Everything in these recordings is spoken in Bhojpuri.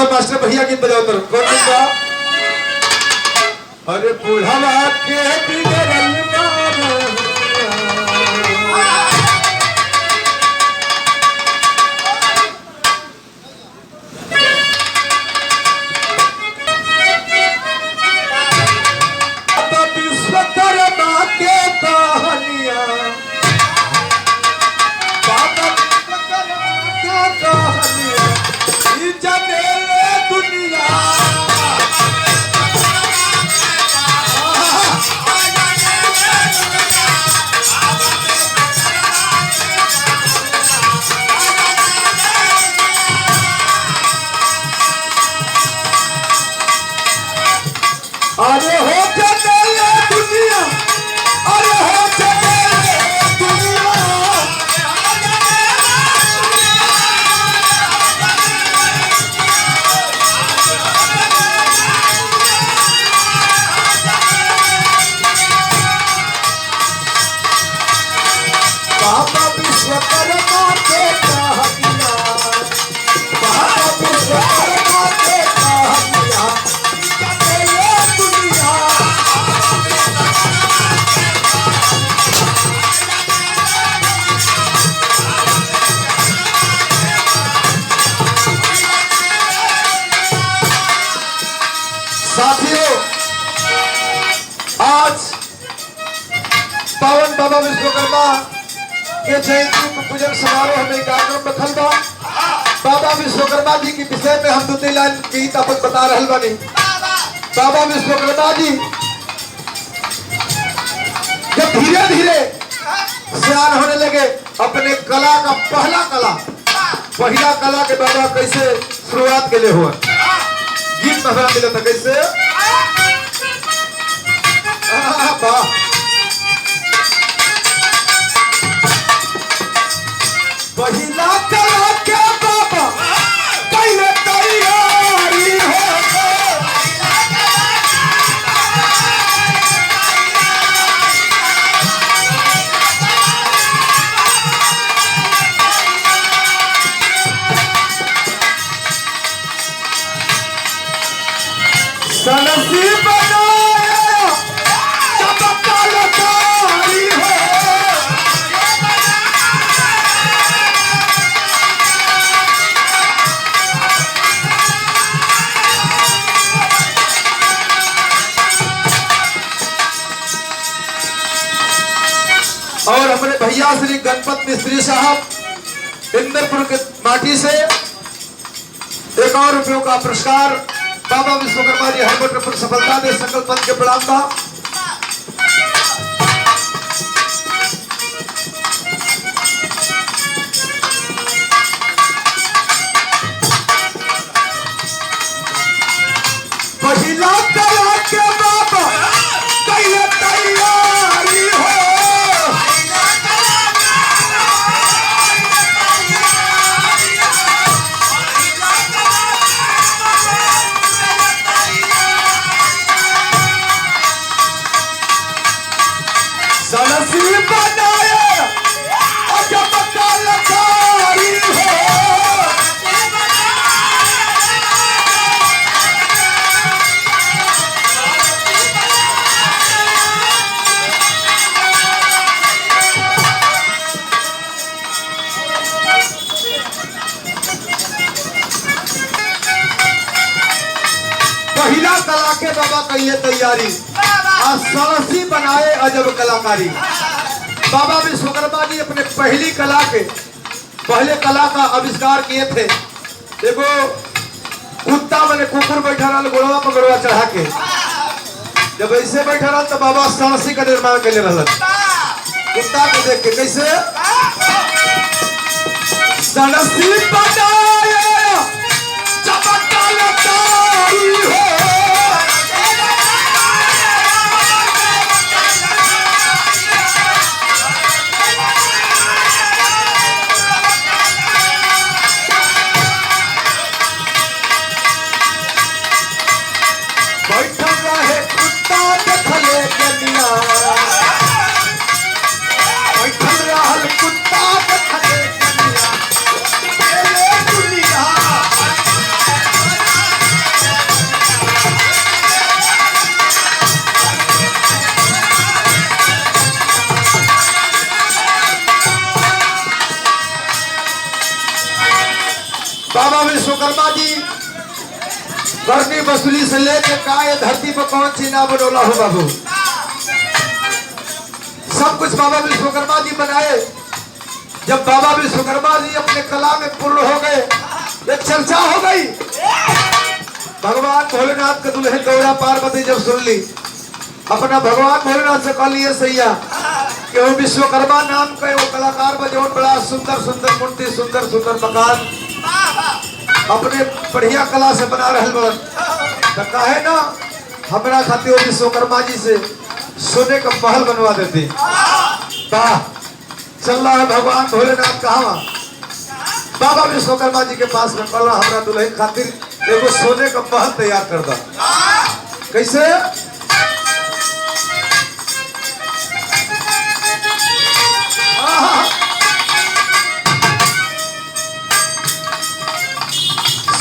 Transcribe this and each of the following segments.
और मास्टर भैया गीत बजाओ तो कौन गीत बा? अरे बुढ़वा के बिगड़ल विश्वकर्मा के कहानियां, बाबा विश्वकर्मा के कहानियां ई जनेले दुनिया। अरे हो जनेले दुनिया, अरे हो जनेले दुनिया। बाबा विश्वकर्मा के कहानियां, बाबा विश्वकर्मा के कहानियां जनेले दुनिया। साथियों, आज पावन बाबा विश्वकर्मा के जयंती पूजन समारोह में कार्यक्रम रखल बा। बाबा विश्वकर्मा जी के विषय में हम 2-3 लाइन गीत आपको बता रहल बानी। बाबा विश्वकर्मा जी जब धीरे धीरे सियान होने लगे, अपने कला का पहला कला के बाबा कैसे शुरुआत के लिए हुआ गीत में मिला था कैसे? पहिला कला के बाबा पहले तैयारी हो। सनसी बनाया चमत्कारी हो। और हमारे भैया श्री गणपत मिस्त्री साहब इंद्रपुर के माटी से 1 रुपयों का पुरस्कार बाबा विश्वकर्मा जी हर पर सफलता दे, सकल पंथ के प्रणाम बा। पहिला कला के बाबा कैले तैयारी हो। सनसी बनाया चमत्कारी हो। पहिला कला के बाबा कहिए तैयारी, आज सनसी बनाए अजब कलाकारी। बाबा विश्वकर्मा जी अपने पहले कला का आविष्कार किए थे। देखो कुत्ता मैंने कुकुर बैठा रहा गोड़वा पर गोड़वा चढ़ा के, जब ऐसे बैठा रहा तो बाबा सनसी का निर्माण कर ले रहा। कुत्ता को देख के कैसे सनसी बनाया चमत्कारी हो। बैठल रहे कुत्ता देखले गनिया, बैठल रहल कुत्ता देखले गनिया। करनी वसूली से लेके का ये धरती पर कौन सी ना बनोला हो बाबू। सब कुछ बाबा विश्वकर्मा जी बनाए। जब बाबा विश्वकर्मा जी अपने कला में पूर्ण हो गए, एक चर्चा हो गई। भगवान भोलेनाथ के दुल्हन गौरा पार्वती जब सुन ली, अपना भगवान भोलेनाथ से कह लिए सैया कि वो विश्वकर्मा नाम के वो कलाकार बजौन बड़ा सुंदर सुंदर मूर्ति, सुंदर सुंदर मकान अपने बढ़िया कला से बना रहे बन, तो कहे ना हमारा खातिर वो विश्वकर्मा जी से सोने का महल बनवा देती। वाह, चल रहा है भगवान भोलेनाथ कहा बाबा विश्वकर्मा जी के पास में, कल हमारा दुल्हन खातिर एगो सोने का महल तैयार कर दो। कैसे?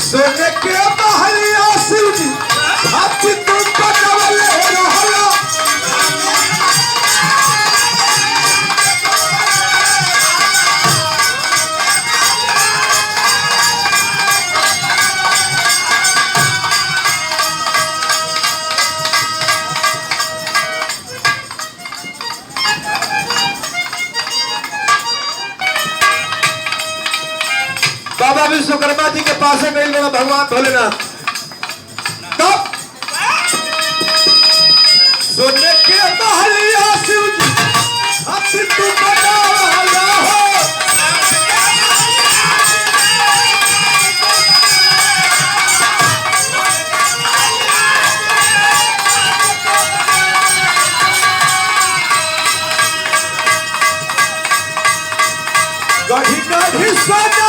सोने के महलिया शिव जी हाथी तुम बनवले रहला। बाबा विश्वकर्मा जी के पास है गई भगवान भोलेनाथ। तब सोने के महलिया शिव जी हाथी तुम बनवले हो। गढ़ी गढ़ी सजा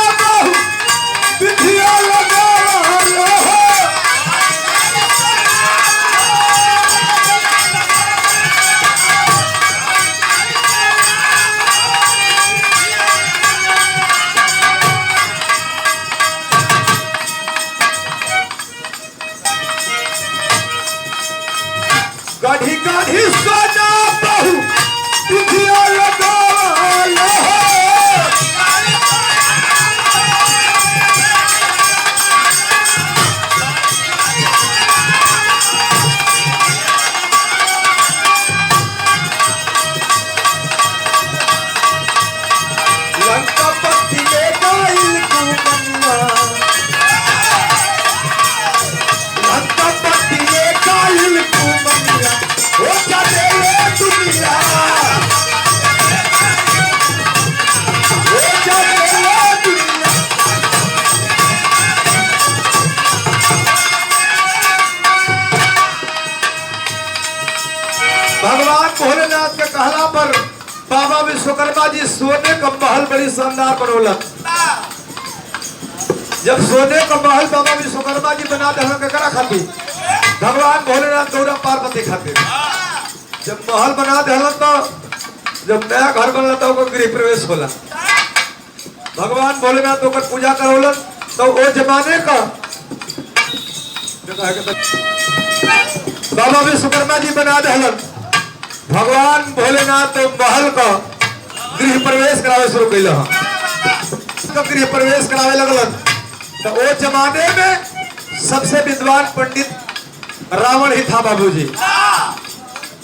गढ़ी गढ़ी सोना बहु तिथिया लगा लो। लंका पत्ती ले गाइल कुमनिया, लंका पत्ती ले गाइल कुमनिया, ओ चले दुनिया, ओ चले दुनिया। भगवान भोलेनाथ के कहला पर बाबा विश्वकर्मा जी सोने का महल बड़ी शानदार बनौला। जब सोने का महल बाबा विश्वकर्मा जी बना दे करा खातिर भगवान भोलेनाथ गौरा पार्वती खातिर जब महल बना दे तो जब नया घर बनला तो गृह प्रवेश होला। भगवान भोलेनाथ ओकर पूजा करौलन तो वो जमाने का बाबा विश्वकर्मा जी बना दहलन। भगवान भोलेनाथ तो महल का गृह प्रवेश करावे शुरू कैल, गृह प्रवेश करावे लगलन। तो वो जमाने में सबसे विद्वान पंडित रावण ही था बाबूजी।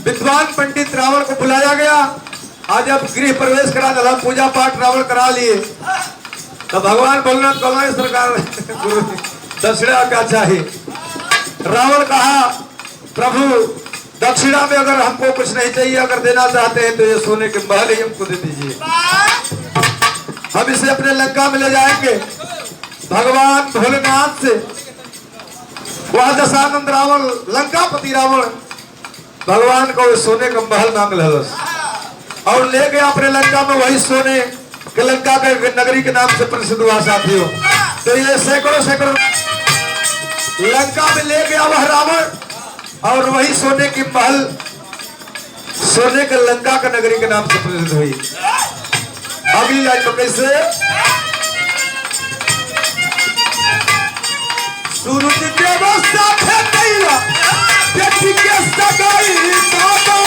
विद्वान पंडित रावण को बुलाया गया। आज जब गृह प्रवेश करा दिला, पूजा पाठ रावण करा लिए, तो भगवान भोलेनाथ कल सरकार गुरु दक्षिणा क्या चाहिए। रावण कहा प्रभु दक्षिणा में अगर हमको कुछ नहीं चाहिए, अगर देना चाहते हैं तो ये सोने के महल ही हमको दे दीजिए, हम इसे अपने लंका में ले जाएंगे। भगवान भोलेनाथ से वह दशानंद रावण लंकापति रावण भगवान को सोने का महल मांग लहलस और ले गया अपने लंका में। वही सोने के लंका के नगरी के नाम से प्रसिद्ध हुआ साथियों। तो ये सैकड़ों सैकड़ों लंका में ले गया वह रावण और वही सोने की महल सोने के लंका का नगरी के नाम से प्रसिद्ध हुई। अगली लाइन में कैसे सूरज व्यवस्था बेटी के सगाई बाबा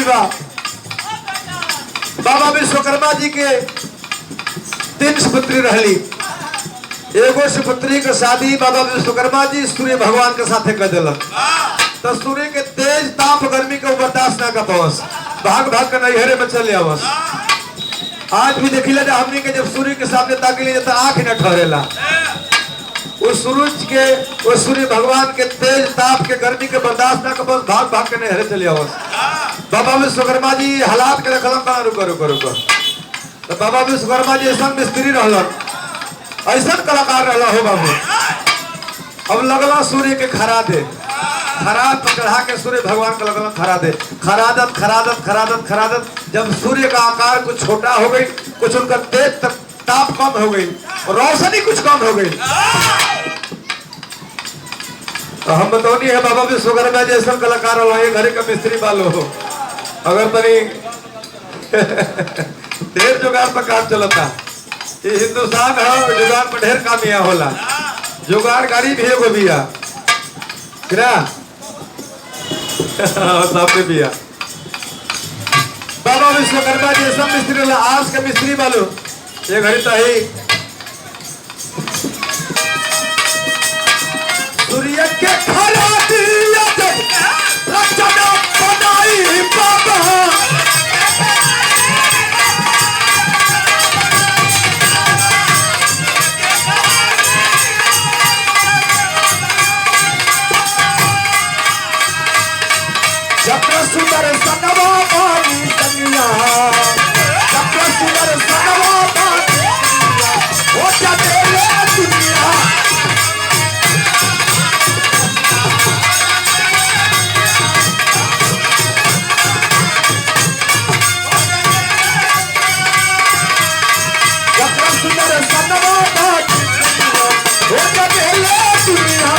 विवाह बाबा विश्वकर्मा जी के 3 सुपुत्री रहली। एगो सुपुत्री के शादी बाबा विश्वकर्मा जी सूर्य भगवान के साथे कर दिलक। तो सूर्य के तेज ताप गर्मी के बर्दाश्त ना कर पावस, भाग भाग कर नैहरे में चले आवस। आज भी देखिले हमनी के जब सूर्य के सामने ताकिले तो आंख न ठहरेला। उस सूर्य भगवान के तेज ताप के गर्मी के बर्दाश्त ना कर पावस, भाग भाग के नैहरे चले आवस। बाबा विश्वकर्मा जी हालात के रखल रुको। तो बाबा विश्वकर्मा जी ऐसा मिस्त्री रहलन, ऐसा कलाकार रहला हो बाबू। अब लगला सूर्य के खरा दे, खराद पर चढ़ा के सूर्य भगवान का लगल खरा दे। खरादत जब सूर्य का आकार कुछ छोटा हो गई, कुछ उनका तेज ताप कम हो गई, रोशनी कुछ कम हो गई। तो हम बतौनी है बाबा विश्वकर्मा जैसा कलाकार हो, ये घरे का मिस्त्री वालो हो। अगर तनी ढेर जुगाड़ पर काम चलता, ये हिंदुस्तान है, जुगाड़ पर ढेर काम यहाँ होला। जुगाड़ गाड़ी भी एगो बिया सामने बिया। बाबा विश्वकर्मा जी सब मिस्त्री आज के मिस्त्री वालो ये घड़ी तो ही सूर्य के खरा दिया रचना बनाई बाबा। चक्र सुंदर सनवा पानी संगिया, चक्र सुंदर सनवा पानी संगिया, हो जाते ले दुनिया। चक्र सुंदर सनवा पानी संगिया, हो जाते ले दुनिया।